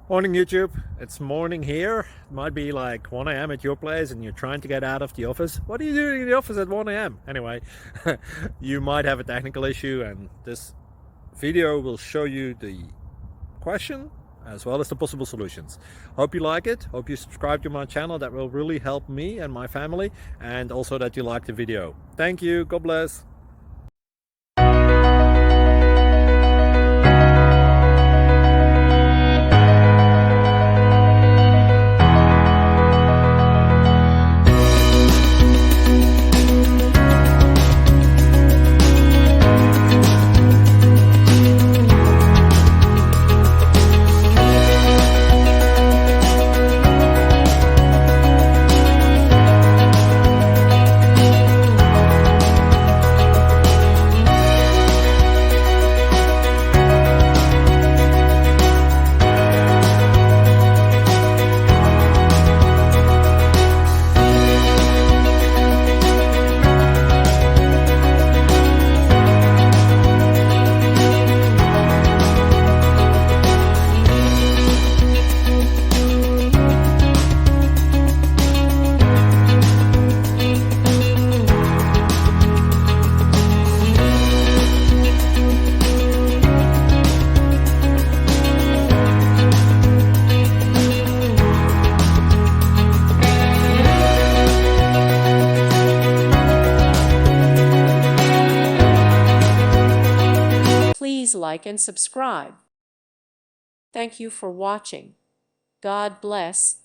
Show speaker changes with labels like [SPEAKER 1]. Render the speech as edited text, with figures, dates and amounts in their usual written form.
[SPEAKER 1] Morning YouTube, it's morning here. It might be like 1 a.m. at your place and you're trying to get out of the office. What are you doing in the office at 1 a.m.? Anyway, you might have a technical issue and this video will show you the question as well as the possible solutions. Hope you like it, hope you subscribe to my channel. That will really help me and my family, and also that you like the video. Thank you, God bless.
[SPEAKER 2] Please like and subscribe. Thank you for watching. God bless.